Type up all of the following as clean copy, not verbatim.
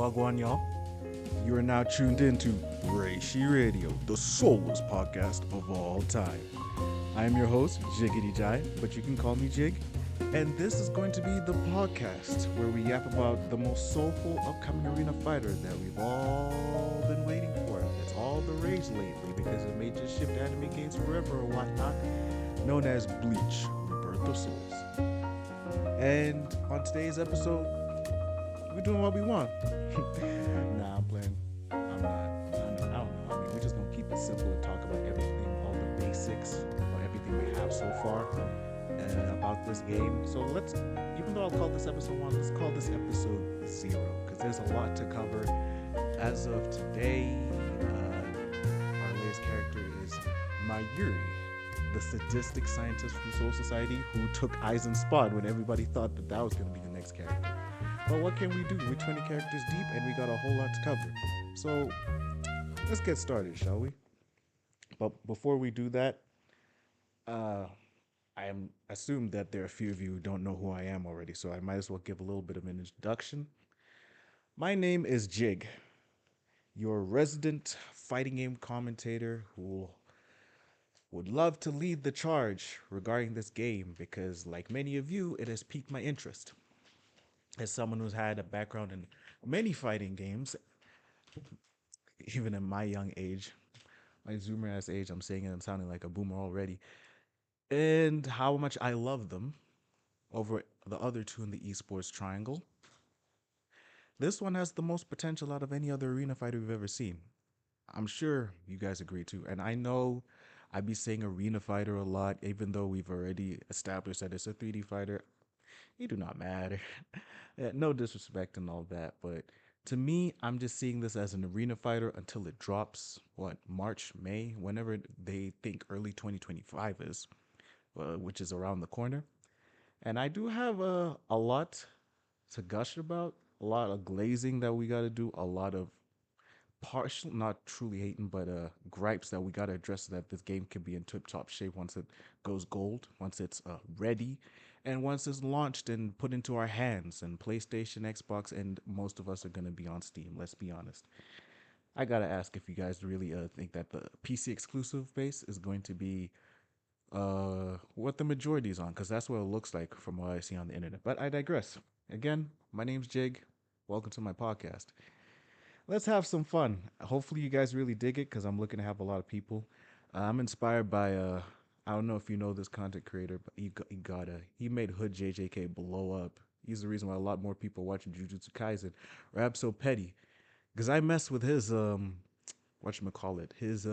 Wagwan, y'all. You are now tuned into Reishi Radio, the soulless podcast of all time. I am your host, Jiggity Jai, but you can call me Jig. And this is going to be the podcast where we yap about the most soulful upcoming arena fighter that we've all been waiting for. It's all the rage lately because it may just shift anime games forever or whatnot, known as Bleach, Rebirth of Souls. And on today's episode, we're doing what we want. Nah, I'm playing. I'm not. I don't know. I mean, we're just gonna keep it simple and talk about everything, all the basics, or everything we have so far about this game. So let's, even though I'll call this episode one, let's call this episode zero because there's a lot to cover. As of today, our latest character is Mayuri, the sadistic scientist from Soul Society who took Aizen's spot when everybody thought that that was going to be the next character. But what can we do? We're 20 characters deep and we got a whole lot to cover. So let's get started, shall we? But before we do that, uh, I am assumed that there are a few of you who don't know who I am already, so I might as well give a little bit of an introduction. My name is Jig, your resident fighting game commentator who would love to lead the charge regarding this game because, like many of you, it has piqued my interest. As someone who's had a background in many fighting games, even in my young age, my zoomer ass age, I'm saying it, I'm sounding like a boomer already, and how much I love them over the other two in the esports triangle. This one has the most potential out of any other arena fighter we've ever seen. I'm sure you guys agree too. And I know I be saying arena fighter a lot, even though we've already established that it's a 3D fighter. It do not matter. No disrespect and all that, but to me, I'm just seeing this as an arena fighter until it drops. What, March, May, whenever they think early 2025 is, which is around the corner. And I do have a lot to gush about, a lot of glazing that we got to do, a lot of partial, not truly hating, but gripes that we got to address so that this game can be in tip top shape once it goes gold, once it's ready, and once it's launched and put into our hands and PlayStation, Xbox, and most of us are going to be on Steam. Let's be honest. I got to ask if you guys really think that the PC exclusive base is going to be what the majority is on, because that's what it looks like from what I see on the internet. But I digress. Again, my name's Jig. Welcome to my podcast. Let's have some fun. Hopefully, you guys really dig it because I'm looking to have a lot of people. I'm inspired by I don't know if you know this content creator, but he made Hood JJK blow up. He's the reason why a lot more people are watching Jujutsu Kaisen. Rap so petty because I mess with his whatchamacallit, his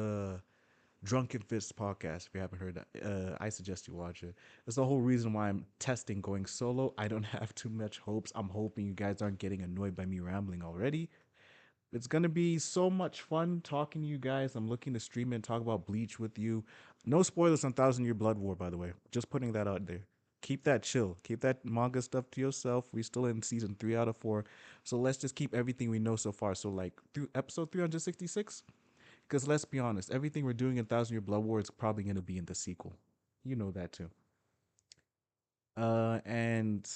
Drunken Fist podcast. If you haven't heard that, I suggest you watch it. That's the whole reason why I'm testing going solo. I don't have too much hopes. I'm hoping you guys aren't getting annoyed by me rambling already. It's gonna be so much fun talking to you guys. I'm looking to stream and talk about Bleach with you. No spoilers on Thousand Year Blood War, by the way. Just putting that out there. Keep that chill. Keep that manga stuff to yourself. We're still in season 3 out of 4, so let's just keep everything we know so far. So like through episode 366, because let's be honest, everything we're doing in Thousand Year Blood War is probably gonna be in the sequel. You know that too. And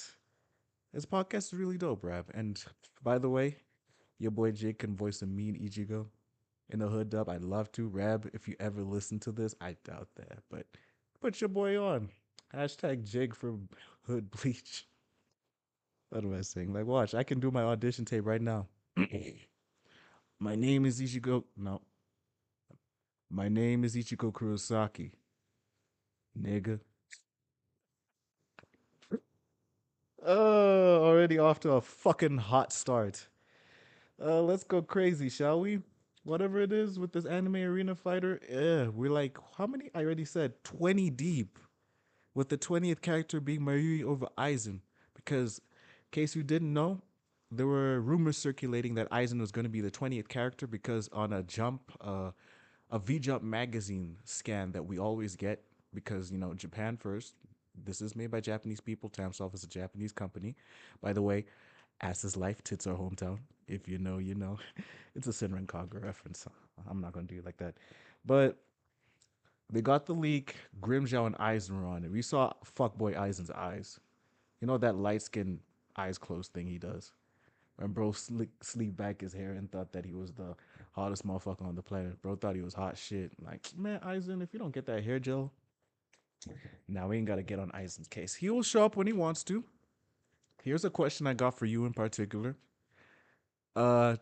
this podcast is really dope, Rab. And by the way, your boy Jake can voice a mean Ichigo in the hood dub. I'd love to. Rab, if you ever listen to this, I doubt that. But put your boy on. Hashtag Jig for Hood Bleach. What am I saying? Like, watch, I can do my audition tape right now. My name is Ichigo. No. My name is Ichigo Kurosaki. Nigga. Already off to a fucking hot start. Let's go crazy, shall we? Whatever it is with this anime arena fighter, we're like, how many? I already said 20 deep, with the 20th character being Mayuri over Aizen. Because, in case you didn't know, there were rumors circulating that Aizen was going to be the 20th character because on a V Jump magazine scan that we always get, because, Japan first. This is made by Japanese people. Tamsoft is a Japanese company. By the way, Ass is Life, Tits Our Hometown. If you know, you know. It's a Senran Kagura reference. I'm not going to do it like that. But they got the leak. Grimjow and Eisen were on it. We saw fuckboy Eisen's eyes. You know that light skin eyes closed thing he does. And bro sleep back his hair and thought that he was the hottest motherfucker on the planet. Bro thought he was hot shit. Like, man, Aizen, if you don't get that hair gel, now we ain't gotta get on Aizen's case. He will show up when he wants to. Here's a question I got for you in particular.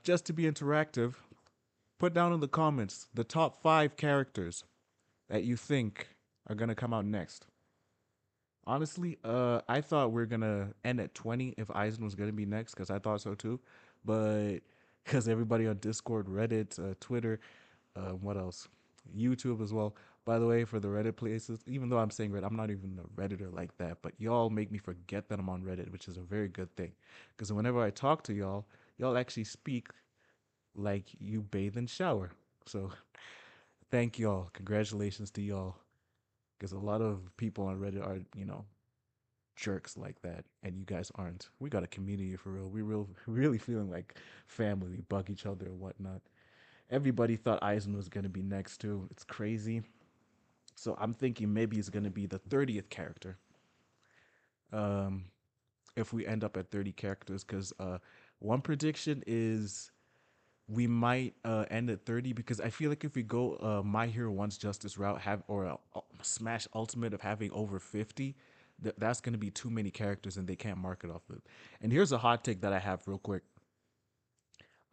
Just to be interactive, put down in the comments the top 5 characters that you think are gonna come out next. Honestly, I thought we are gonna end at 20 if Eisen was gonna be next, because I thought so too. But because everybody on Discord, Reddit, Twitter, what else? YouTube as well. By the way, for the Reddit places, even though I'm saying Reddit, I'm not even a Redditor like that, but y'all make me forget that I'm on Reddit, which is a very good thing. Because whenever I talk to y'all, y'all actually speak like you bathe and shower. So thank y'all. Congratulations to y'all. Because a lot of people on Reddit are, jerks like that, and you guys aren't. We got a community for real. We really feeling like family. We bug each other and whatnot. Everybody thought Eisen was gonna be next too. It's crazy. So I'm thinking maybe he's gonna be the 30th character. Um, if we end up at 30 characters, because one prediction is we might end at 30, because I feel like if we go My Hero One's Justice route, have or a Smash Ultimate of having over 50, that's going to be too many characters and they can't market off it. And here's a hot take that I have real quick.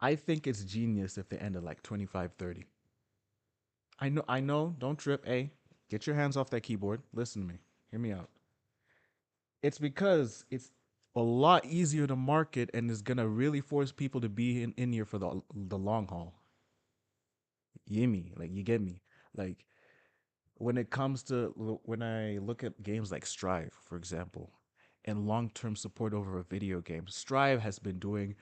I think it's genius if they end at like 25, 30. I know, don't trip. Hey, get your hands off that keyboard. Listen to me. Hear me out. It's because it's a lot easier to market and is gonna really force people to be in here for the long haul. Like you get me. Like when it comes to when I look at games like Strive, for example, and long-term support over a video game, Strive has been doing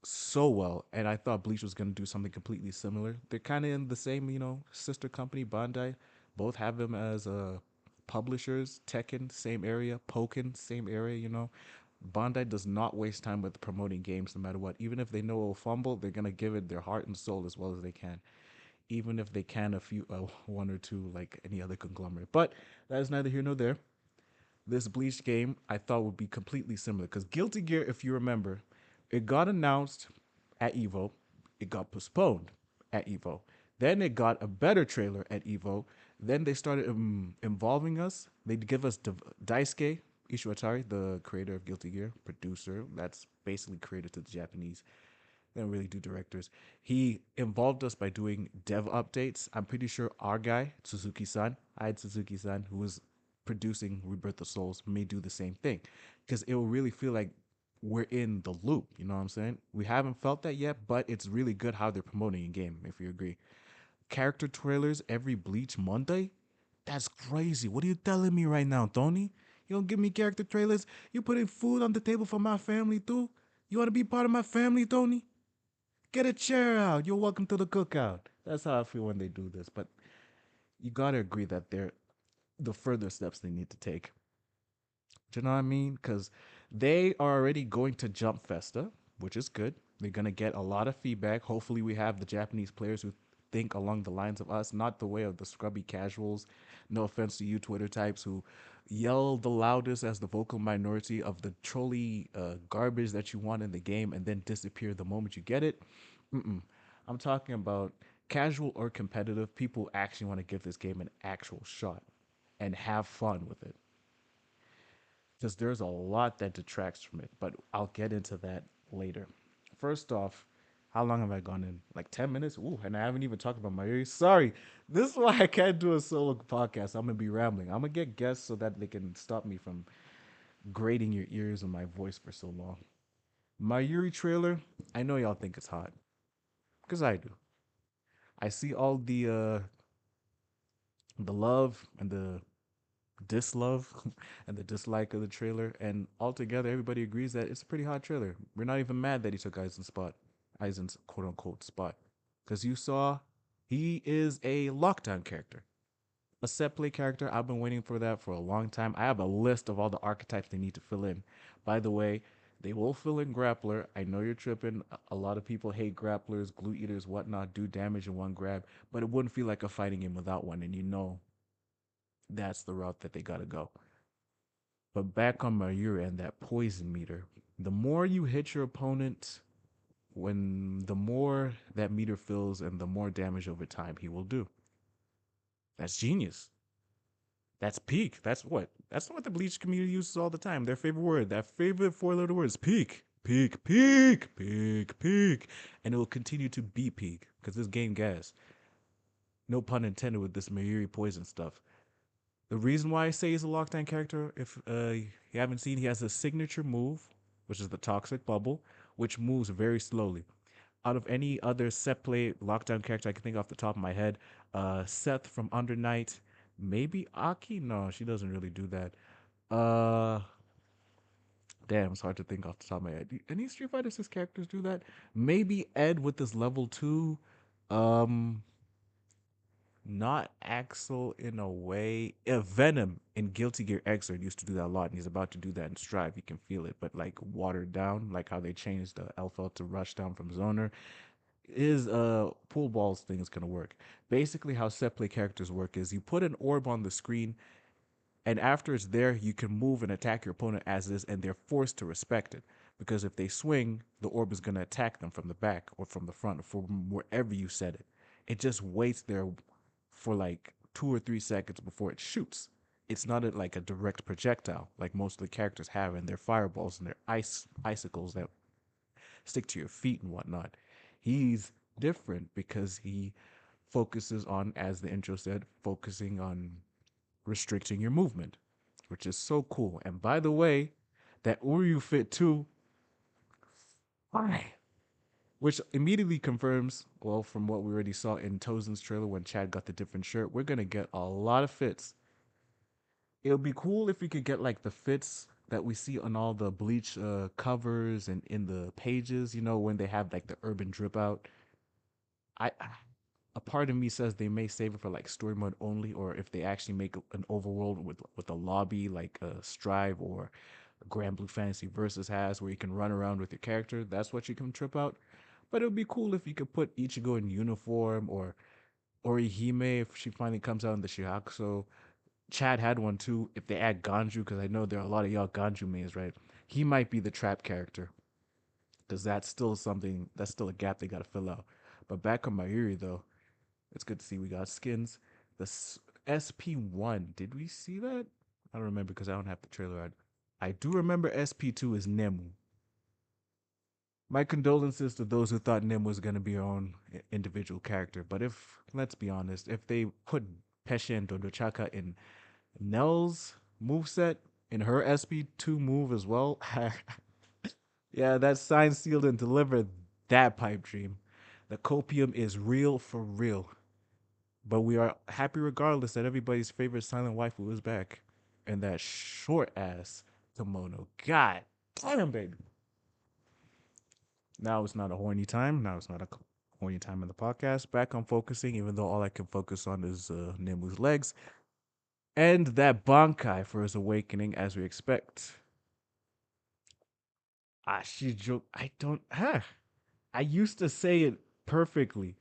so well, and I thought Bleach was going to do something completely similar. They're kind of in the same, sister company, Bandai. Both have them as publishers. Tekken, same area. Pokken, same area. Bandai does not waste time with promoting games, no matter what. Even if they know it'll fumble, they're gonna give it their heart and soul as well as they can, even if they can a few one or two like any other conglomerate. But that is neither here nor there. This Bleach game I thought would be completely similar, because Guilty Gear, if you remember, it got announced at Evo, it got postponed at Evo, then it got a better trailer at Evo, then they started involving us. They'd give us Daisuke Ishiwatari, the creator of Guilty Gear, producer, that's basically created to the Japanese. They don't really do directors. He involved us by doing dev updates. I'm pretty sure our guy, Suzuki-san, I had Suzuki-san, who was producing Rebirth of Souls, may do the same thing. Because it will really feel like we're in the loop. You know what I'm saying? We haven't felt that yet, but it's really good how they're promoting a game, if you agree. Character trailers every Bleach Monday? That's crazy. What are you telling me right now, Tony? You don't give me character trailers? You putting food on the table for my family too? You want to be part of my family, Tony? Get a chair out. You're welcome to the cookout. That's how I feel when they do this. But you gotta agree that they're the further steps they need to take. Do you know what I mean? Because they are already going to Jump Festa, which is good. They're gonna get a lot of feedback. Hopefully, we have the Japanese players who think along the lines of us, not the way of the scrubby casuals. No offense to you, Twitter types who yell the loudest as the vocal minority of the trolley garbage that you want in the game and then disappear the moment you get it. Mm-mm. I'm talking about casual or competitive people who actually want to give this game an actual shot and have fun with it, because there's a lot that detracts from it, but I'll get into that later. First off, how long have I gone in? Like 10 minutes? Ooh, and I haven't even talked about Mayuri. Sorry. This is why I can't do a solo podcast. I'm going to be rambling. I'm going to get guests so that they can stop me from grating your ears and my voice for so long. Mayuri trailer, I know y'all think it's hot, because I do. I see all the love and the dislove and the dislike of the trailer, and altogether everybody agrees that it's a pretty hot trailer. We're not even mad that he took Aizen's quote unquote spot, because you saw he is a lockdown character, a set play character. I've been waiting for that for a long time. I have a list of all the archetypes they need to fill in. By the way, they will fill in grappler. I know you're tripping. A lot of people hate grapplers, glue eaters, whatnot, do damage in one grab, but it wouldn't feel like a fighting game without one, and that's the route that they gotta go. But back on Mayuri and that poison meter, the more you hit your opponent, when the more that meter fills and the more damage over time he will do. That's genius. That's peak. That's what the bleach community uses all the time. Their favorite word, that favorite four-letter word is peak. Peak, peak, peak, peak. And it will continue to be peak because this game gas. No pun intended with this Mayuri poison stuff. The reason why I say he's a lockdown character, if you haven't seen, he has a signature move, which is the toxic bubble, which moves very slowly. Out of any other set play lockdown character I can think off the top of my head, Seth from Under Night, maybe Aki. No, she doesn't really do that. Uh, Damn, it's hard to think off the top of my head. Any Street Fighter Six characters do that? Maybe Ed with this level two. Um, Not Axel in a way. Venom in Guilty Gear Xrd used to do that a lot, and he's about to do that in Strive. You can feel it, but like watered down, like how they changed the Alpha to Rush down from Zoner. His pool balls thing is gonna work. Basically, how set play characters work is you put an orb on the screen, and after it's there, you can move and attack your opponent as is, and they're forced to respect it. Because if they swing, the orb is gonna attack them from the back or from the front, or from wherever you set it. It just waits there for like 2 or 3 seconds before it shoots. It's not like a direct projectile like most of the characters have in their fireballs and their icicles that stick to your feet and whatnot. He's different because he focuses on, as the intro said, focusing on restricting your movement, which is so cool. And by the way, that Uryu fit too, why? Which immediately confirms, well, from what we already saw in Tozen's trailer when Chad got the different shirt, we're gonna get a lot of fits. It would be cool if we could get like the fits that we see on all the Bleach covers and in the pages, when they have like the urban drip out. A part of me says they may save it for like story mode only, or if they actually make an overworld with a lobby like Strive or Grand Blue Fantasy Versus has, where you can run around with your character. That's what you can trip out. But it would be cool if you could put Ichigo in uniform, or Orihime if she finally comes out in the Shihakuso. Chad had one too. If they add Ganju, because I know there are a lot of y'all Ganju mains, right? He might be the trap character, because that's still something, that's still a gap they got to fill out. But back on Mayuri though, it's good to see we got skins. The SP1, did we see that? I don't remember because I don't have the trailer. I do remember SP2 is Nemu. My condolences to those who thought Nim was going to be her own individual character. But let's be honest, if they put Pesha and Dondochaka in Nell's moveset, in her SP2 move as well, yeah, that's signed, sealed, and delivered. That pipe dream. The copium is real for real. But we are happy regardless that everybody's favorite silent waifu is back. And that short ass kimono. God damn, baby. Now it's not a horny time. Now it's not a horny time in the podcast. Back on focusing, even though all I can focus on is Nemu's legs. And that Bankai for his awakening, as we expect. I don't. I used to say it perfectly,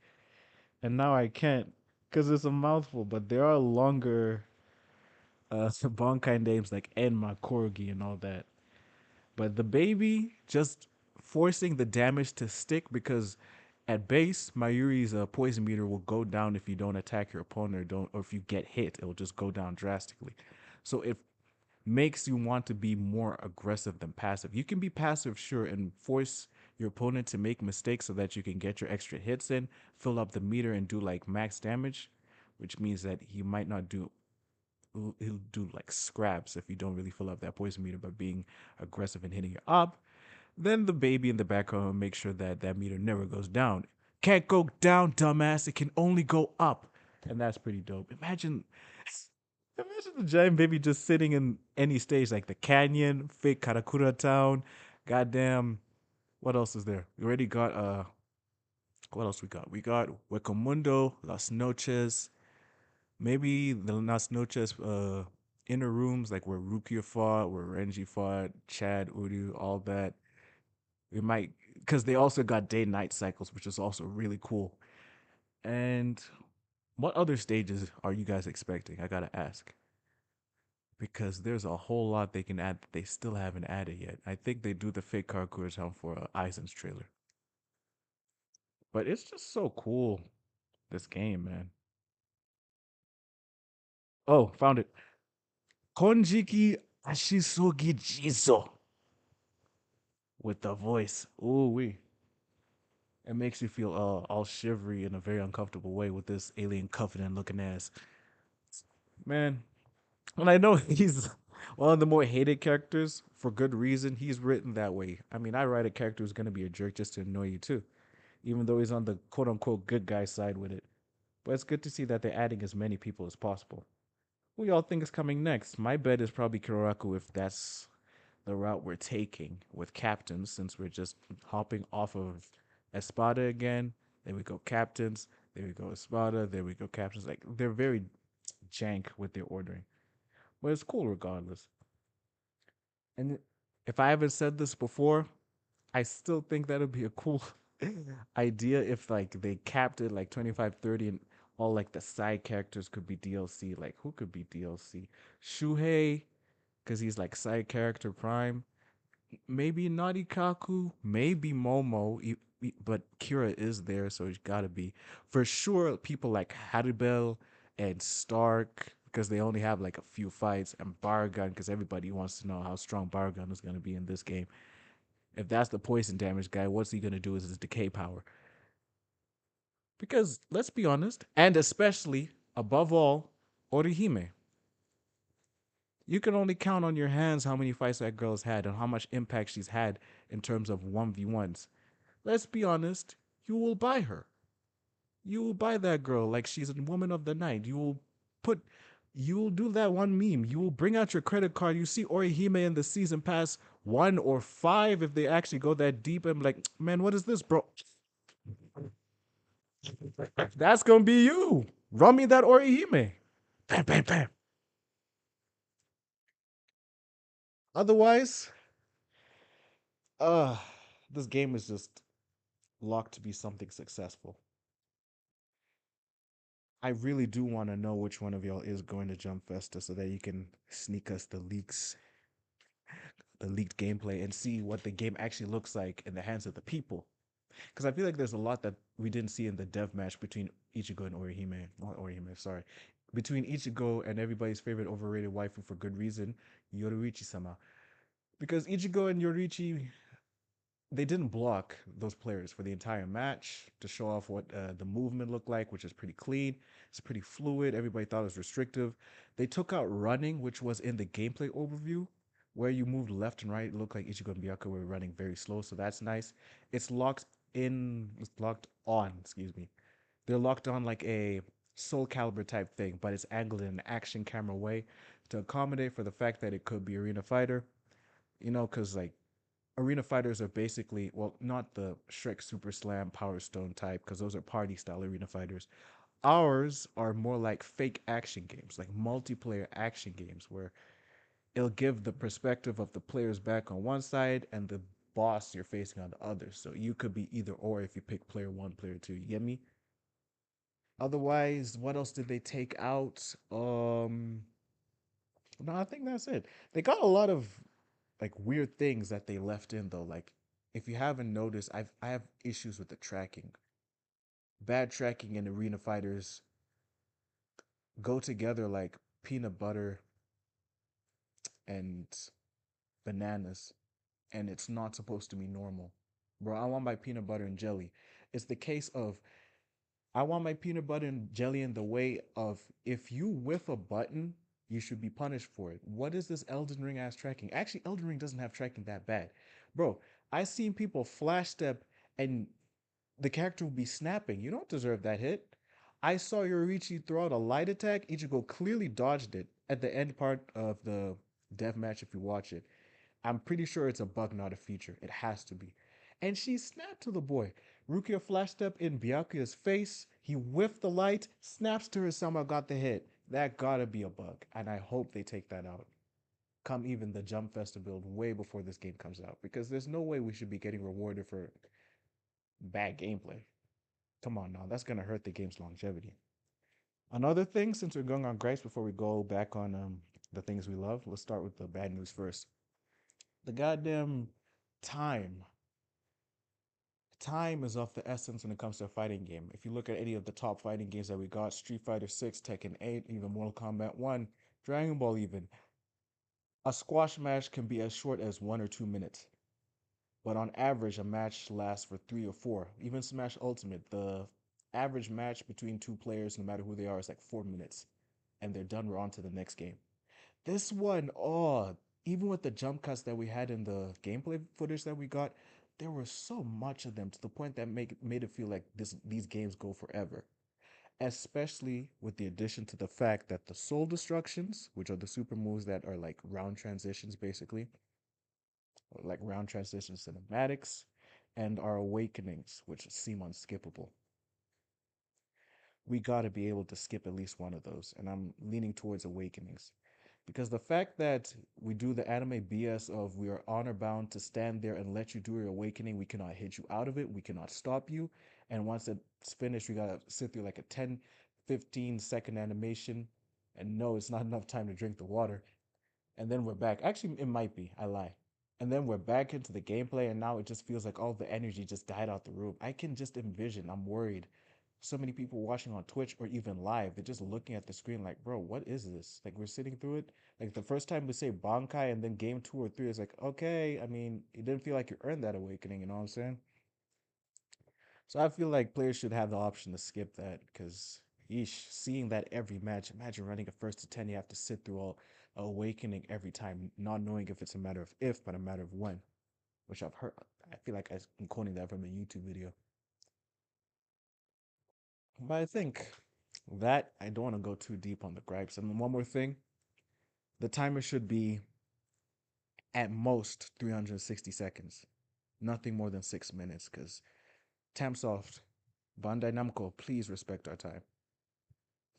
and now I can't because it's a mouthful. But there are longer Bankai names like Enma, Korogi, and all that. But the baby just forcing the damage to stick, because at base, Mayuri's poison meter will go down if you don't attack your opponent, or if you get hit, it will just go down drastically. So it makes you want to be more aggressive than passive. You can be passive, sure, and force your opponent to make mistakes so that you can get your extra hits in, fill up the meter, and do like max damage, which means that he might not do. He'll do like scraps if you don't really fill up that poison meter by being aggressive and hitting your up. Then the baby in the background will make sure that that meter never goes down. Can't go down, dumbass. It can only go up. And that's pretty dope. Imagine the giant baby just sitting in any stage, like the canyon, fake Karakura town. Goddamn. What else is there? We already got what else we got? We got Huecomundo, Las Noches, maybe the Las Noches inner rooms, like where Rukia fought, where Renji fought, Chad, Uru, all that. We might, because they also got day night cycles, which is also really cool. And what other stages are you guys expecting? I gotta ask, because there's a whole lot they can add that they still haven't added yet. I think they do the fake Karakura town for Aizen's trailer. But it's just so cool, this game, man. Oh, found it. Konjiki Ashisugi Jizo with the voice. Ooh wee. It makes you feel all shivery in a very uncomfortable way with this alien covenant looking ass. Man, and I know he's one of the more hated characters for good reason. He's written that way. I mean, I write a character who's gonna be a jerk just to annoy you too, even though he's on the quote unquote good guy side with it. But it's good to see that they're adding as many people as possible. Who y'all think is coming next? My bet is probably Kiraku if that's the route we're taking with captains, since we're just hopping off of Espada again. Then we go captains. Then we go Espada. Then we go captains. Like they're very jank with their ordering, but it's cool regardless. And if I haven't said this before, I still think that'd be a cool idea if like they capped it like 25, 30, and all like the side characters could be DLC. Like who could be DLC? Shuhei, because he's like side character prime. Maybe Narikaku, maybe Momo, but Kira is there, so it's gotta be. For sure, people like Haribel and Stark, because they only have like a few fights, and Baragon, because everybody wants to know how strong Baragon is gonna be in this game. If that's the poison damage guy, what's he gonna do with his decay power? Because let's be honest, and especially above all, Orihime. You can only count on your hands how many fights that girl's had and how much impact she's had in terms of 1v1s. Let's be honest, you will buy her. You will buy that girl like she's a woman of the night. Put you will do that one meme. You will bring out your credit card. You see Orihime in the season pass 1 or 5 if they actually go that deep. I'm like, man, what is this, bro? That's gonna be you. Run me that Orihime. Bam, bam, bam. Otherwise, uh, this game is just locked to be something successful. I really do want to know which one of y'all is going to Jump Festa so that you can sneak us the leaked gameplay, and see what the game actually looks like in the hands of the people. Because I feel like there's a lot that we didn't see in the dev match between Ichigo and Orihime. Not Orihime, sorry. Between Ichigo and everybody's favorite overrated waifu for good reason, Yoruichi sama. Because Ichigo and Yoruichi, they didn't block those players for the entire match to show off what the movement looked like, which is pretty clean. It's pretty fluid. Everybody thought it was restrictive. They took out running, which was in the gameplay overview, where you moved left and right. It looked like Ichigo and Byakuya were running very slow, so that's nice. It's locked in, it's locked on, excuse me. They're locked on like a Soul Calibur type thing, but it's angled in an action camera way to accommodate for the fact that it could be Arena Fighter. Because like arena fighters are basically, well, not the Shrek Super Slam Power Stone type, because those are party style arena fighters. Ours are more like fake action games, like multiplayer action games, where it'll give the perspective of the players back on one side and the boss you're facing on the other. So you could be either or if you pick player one, player two. You get me? Otherwise, what else did they take out? No, I think that's it. They got a lot of like weird things that they left in though. Like if you haven't noticed, I have issues with the tracking. Bad tracking and arena fighters go together like peanut butter and bananas, and it's not supposed to be normal. Bro, I want my peanut butter and jelly. It's the case of I want my peanut butter and jelly in the way of if you whiff a button, you should be punished for it. What is this Elden Ring ass tracking? Actually, Elden Ring doesn't have tracking that bad. Bro, I seen people flash step and the character will be snapping. You don't deserve that hit. I saw Yorichi throw out a light attack. Ichigo clearly dodged it at the end part of the death match if you watch it. I'm pretty sure it's a bug, not a feature. It has to be. And she snapped to the boy. Rukia flash step in Byakuya's face. He whiffed the light, snaps to her, somehow got the hit. That gotta be a bug. And I hope they take that out. Come even the Jump Festa build way before this game comes out. Because there's no way we should be getting rewarded for bad gameplay. Come on now, that's gonna hurt the game's longevity. Another thing, since we're going on gripes before we go back on the things we love, let's start with the bad news first. The goddamn time time is of the essence when it comes to a fighting game. If you look at any of the top fighting games that we got, Street Fighter 6, Tekken 8, even Mortal Kombat 1, Dragon Ball even, a squash match can be as short as 1 or 2 minutes. But on average, a match lasts for 3 or 4. Even Smash Ultimate, the average match between two players, no matter who they are, is like 4 minutes. And they're done, we're on to the next game. This one, oh, even with the jump cuts that we had in the gameplay footage that we got, there were so much of them to the point that made it feel like these games go forever. Especially with the addition to the fact that the soul destructions, which are the super moves that are like round transitions basically, or like round transition cinematics, and our awakenings, which seem unskippable. We got to be able to skip at least one of those, and I'm leaning towards awakenings. Because the fact that we do the anime BS of we are honor bound to stand there and let you do your awakening, we cannot hit you out of it, we cannot stop you. And once it's finished, we gotta sit through like a 10, 15-second animation. And no, it's not enough time to drink the water. And then we're back. Actually, it might be, I lie. And then we're back into the gameplay, and now it just feels like all the energy just died out the room. I can just envision, I'm worried. So many people watching on Twitch or even live, they're just looking at the screen like, bro, what is this? Like, we're sitting through it. Like, the first time we say Bankai and then game 2 or 3 is like, okay, I mean, it didn't feel like you earned that awakening, you know what I'm saying? So I feel like players should have the option to skip that because, yeesh, seeing that every match, imagine running a first to 10, you have to sit through all awakening every time, not knowing if it's a matter of if, but a matter of when, which I've heard. I feel like I'm quoting that from a YouTube video. But I think that I don't want to go too deep on the gripes. And one more thing, the timer should be at most 360 seconds, nothing more than 6 minutes. Because Tamsoft, Bandai Namco, please respect our time.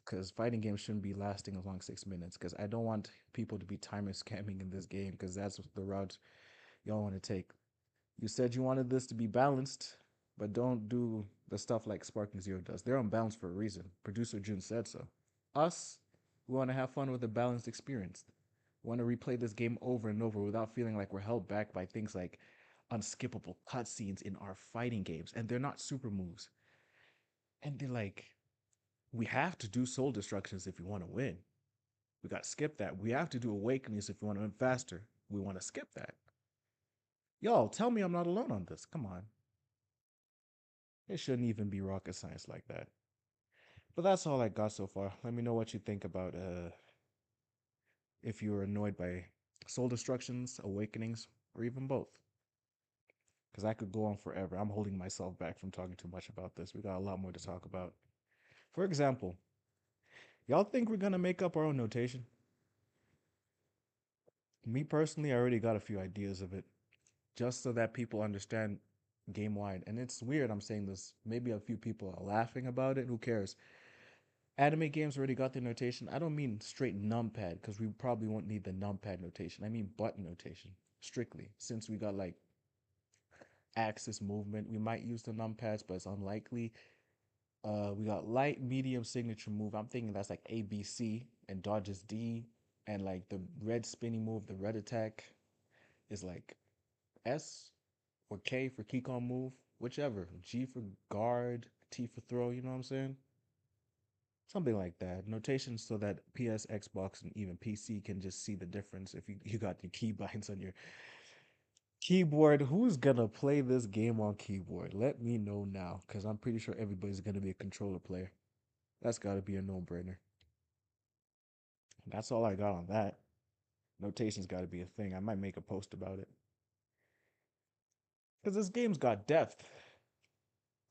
Because fighting games shouldn't be lasting as long as 6 minutes. Because I don't want people to be timer scamming in this game. Because that's the route y'all want to take. You said you wanted this to be balanced, but don't do the stuff like Sparking Zero does. They're unbalanced for a reason. Producer June said so. Us, we want to have fun with a balanced experience. We want to replay this game over and over without feeling like we're held back by things like unskippable cutscenes in our fighting games. And they're not super moves. And they're like, we have to do soul destructions if we want to win. We got to skip that. We have to do awakenings if we want to win faster. We want to skip that. Y'all, tell me I'm not alone on this. Come on. It shouldn't even be rocket science like that. But that's all I got so far. Let me know what you think about if you were annoyed by soul destructions, awakenings, or even both. Because I could go on forever. I'm holding myself back from talking too much about this. We got a lot more to talk about. For example, y'all think we're gonna make up our own notation? Me personally, I already got a few ideas of it, just so that people understand game wide. And it's weird I'm saying this. Maybe a few people are laughing about it. Who cares? Anime games already got their notation. I don't mean straight numpad because we probably won't need the numpad notation. I mean button notation strictly. Since we got like axis movement, we might use the numpads, but it's unlikely. We got light, medium, signature move. I'm thinking that's like A, B, C, and dodge is D, and like the red spinning move, the red attack is like S or K for Keycon move, whichever. G for guard, T for throw. You know what I'm saying? Something like that. Notation so that PS, Xbox, and even PC can just see the difference if you got your keybinds on your keyboard. Who's gonna play this game on keyboard? Let me know now, because I'm pretty sure everybody's gonna be a controller player. That's gotta be a no-brainer. That's all I got on that. Notation's gotta be a thing. I might make a post about it. Because this game's got depth.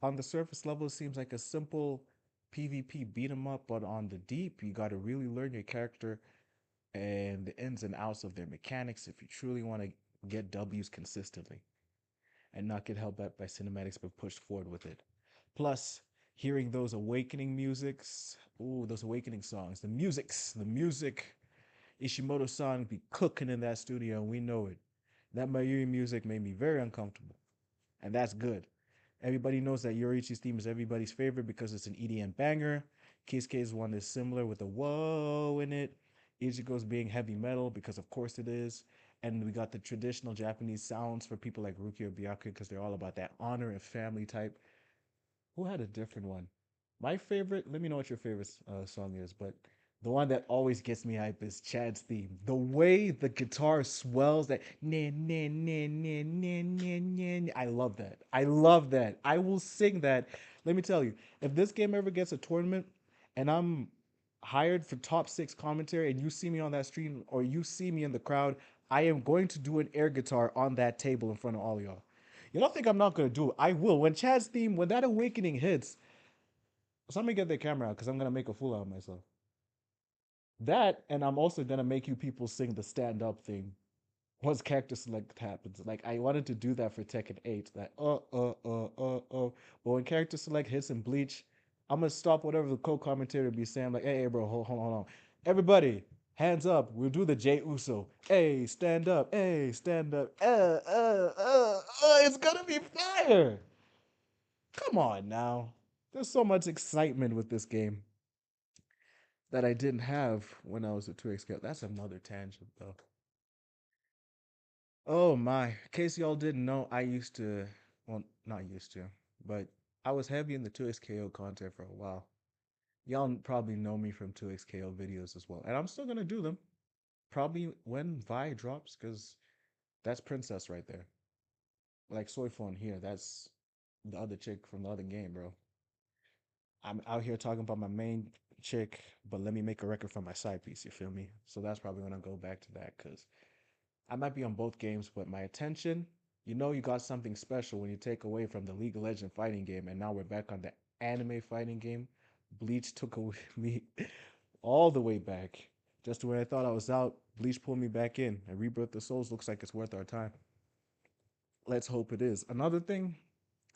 On the surface level, it seems like a simple PvP beat 'em up, but on the deep, you gotta really learn your character and the ins and outs of their mechanics if you truly want to get W's consistently and not get held back by cinematics but pushed forward with it. Plus, hearing those awakening musics, ooh, those awakening songs, the music, Ishimoto-san be cooking in that studio, and we know it. That Mayuri music made me very uncomfortable, and that's good. Everybody knows that Yorichi's theme is everybody's favorite because it's an EDM banger. Kisuke's one is similar with a whoa in it. Ichigo's being heavy metal because of course it is. And we got the traditional Japanese sounds for people like Ruki or Byaku because they're all about that honor and family type. Who had a different one? My favorite, let me know what your favorite song is, but the one that always gets me hype is Chad's theme. The way the guitar swells, that na na na na na na na. I love that. I love that. I will sing that. Let me tell you, if this game ever gets a tournament and I'm hired for top six commentary and you see me on that stream or you see me in the crowd, I am going to do an air guitar on that table in front of all y'all. You don't think I'm not gonna do it? I will. When Chad's theme, when that awakening hits, somebody get their camera out because I'm gonna make a fool out of myself. That, and I'm also gonna make you people sing the stand up thing once character select happens. Like I wanted to do that for Tekken 8. That but when character select hits in Bleach, I'm gonna stop whatever the co-commentator be saying. Like, hey, bro, hold on. Everybody, hands up. We'll do the Jay Uso. Hey, stand up. Hey, stand up. It's gonna be fire. Come on now. There's so much excitement with this game that I didn't have when I was a 2X scale. That's another tangent though. Oh my. In case y'all didn't know, I used to, well, not used to, but I was heavy in the 2XKO content for a while. Y'all probably know me from 2XKO videos as well. And I'm still gonna do them. Probably when Vi drops, because that's Princess right there. Like Soy Phone here, that's the other chick from the other game, bro. I'm out here talking about my main chick, but let me make a record for my side piece, you feel me? So that's probably when I go back to that, because I might be on both games, but my attention, you know, you got something special when you take away from the League of Legends fighting game, and now we're back on the anime fighting game. Bleach took away me all the way back. Just when I thought I was out, Bleach pulled me back in, and Rebirth of Souls looks like it's worth our time. Let's hope it is. Another thing,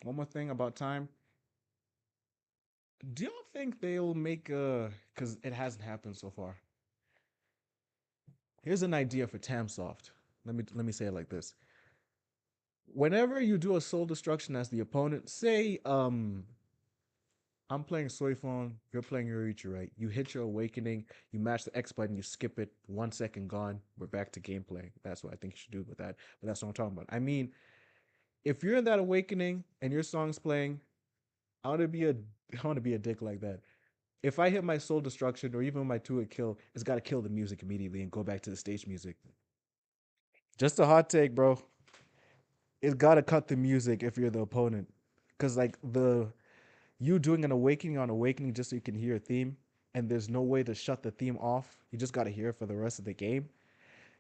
one more thing about time. Do y'all think they'll make a? Because it hasn't happened so far. Here's an idea for Tamsoft. Let me say it like this: whenever you do a soul destruction as the opponent, say I'm playing Soifon, you're playing Yorichi, right? You hit your awakening, you mash the X button, you skip it, 1 second gone, we're back to gameplay. That's what I think you should do with that. But that's what I'm talking about. I mean, if you're in that awakening and your song's playing, I want to be a I want to be a dick like that. If I hit my soul destruction or even my two hit kill, it's got to kill the music immediately and go back to the stage music. Just a hot take, bro. It's got to cut the music if you're the opponent, because like the you doing an awakening on awakening just so you can hear a theme, and there's no way to shut the theme off. You just got to hear it for the rest of the game.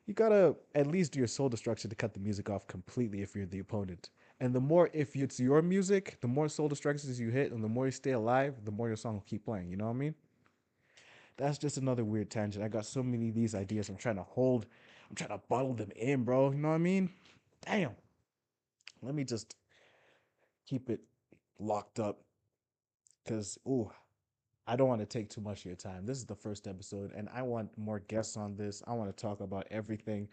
You gotta at least do your soul destruction to cut the music off completely if you're the opponent. And the more, if it's your music, the more soul destructions you hit and the more you stay alive, the more your song will keep playing. You know what I mean? That's just another weird tangent. I got so many of these ideas I'm trying to bottle them in, bro. You know what I mean? Damn. Let me just keep it locked up because, ooh, I don't want to take too much of your time. This is the first episode and I want more guests on this. I want to talk about everything,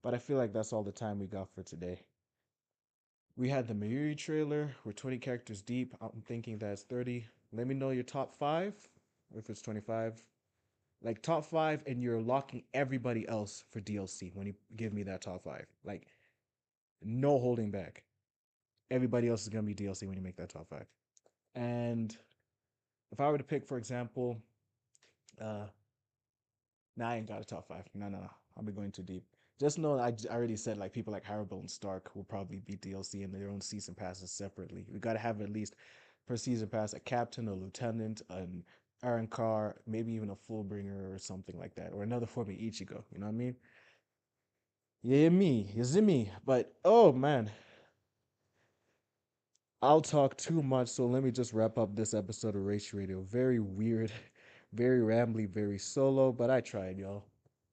but I feel like that's all the time we got for today. We had the Mayuri trailer. We're 20 characters deep. I'm thinking that's 30. Let me know your top five, or if it's 25. Like top five, and you're locking everybody else for DLC when you give me that top five. Like, no holding back. Everybody else is going to be DLC when you make that top five. And if I were to pick, for example, uh, nah, I ain't got a top five. No, no, no. I'll be going too deep. Just know I already said like people like Haribo and Stark will probably be DLC in their own season passes separately. We got to have at least per season pass a captain, a lieutenant, an Aaron Carr, maybe even a Fullbringer or something like that, or another form of Ichigo. You know what I mean? Yeah, me, is me. But oh man, I'll talk too much, so let me just wrap up this episode of Reishi Radio. Very weird, very rambly, very solo, but I tried, y'all.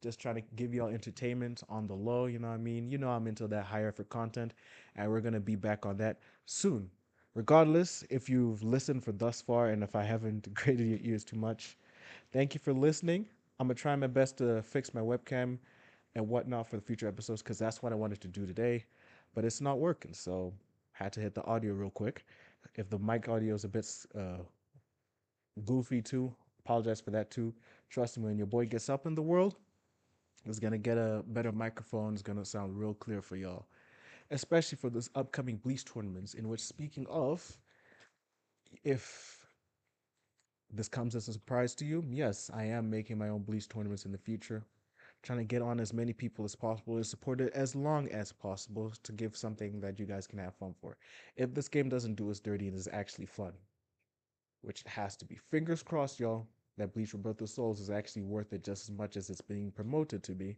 Just trying to give y'all entertainment on the low, you know what I mean? You know I'm into that high effort content, and we're gonna be back on that soon. Regardless, if you've listened for thus far and if I haven't grated your ears too much, thank you for listening. I'm gonna try my best to fix my webcam and whatnot for the future episodes because that's what I wanted to do today, but it's not working. So had to hit the audio real quick. If the mic audio is a bit goofy too, apologize for that too. Trust me, when your boy gets up in the world, It's gonna get a better microphone. It's gonna sound real clear for y'all, especially for this upcoming Bleach tournaments. In which, speaking of, if this comes as a surprise to you, yes, I am making my own Bleach tournaments in the future. Trying to get on as many people as possible and support it as long as possible to give something that you guys can have fun for. If this game doesn't do us dirty and is actually fun, which it has to be. Fingers crossed, y'all, that Bleach Rebirth of Souls is actually worth it just as much as it's being promoted to be.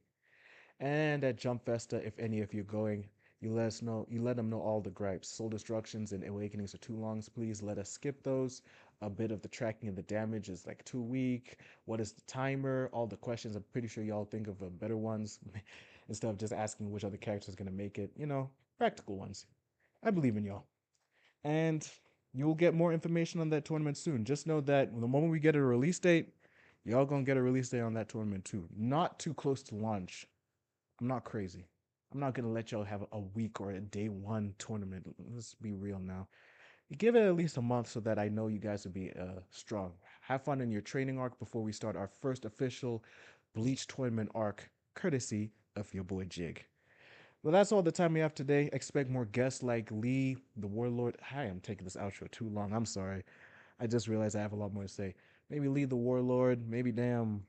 And at Jump Festa, if any of you going, you let us know. You let them know all the gripes. Soul Destructions and Awakenings are too long. So please let us skip those. A bit of the tracking of the damage is like too weak. What is the timer? All the questions. I'm pretty sure y'all think of better ones instead of just asking which other character is gonna make it. Practical ones. I believe in y'all. And you'll get more information on that tournament soon. Just know that the moment we get a release date, y'all gonna get a release date on that tournament too. Not too close to launch. I'm not crazy. I'm not gonna let y'all have a week or a day one tournament. Let's be real now. You give it at least a month so that I know you guys will be strong. Have fun in your training arc before we start our first official Bleach tournament arc, courtesy of your boy Jig. Well, that's all the time we have today. Expect more guests like Lee, the Warlord. Hi, I'm taking this outro too long. I'm sorry. I just realized I have a lot more to say. Maybe Lee, the Warlord. Maybe damn,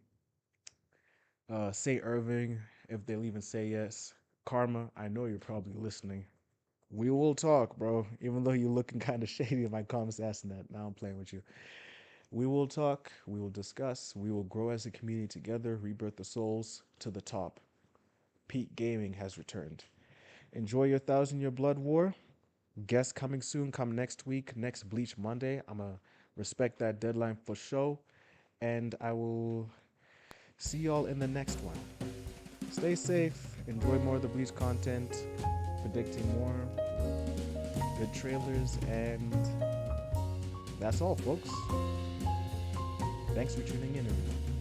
say Irving if they'll even say yes. Karma, I know you're probably listening. We will talk, bro. Even though you're looking kind of shady in my comments asking that. Now I'm playing with you. We will talk. We will discuss. We will grow as a community together. Rebirth the souls to the top. Peak Gaming has returned. Enjoy your Thousand Year Blood War. Guests coming soon. Come next week, next Bleach Monday. I'm going to respect that deadline for show. And I will see y'all in the next one. Stay safe. Enjoy more of the Bleach content. Predicting more good trailers. And that's all, folks. Thanks for tuning in, everyone.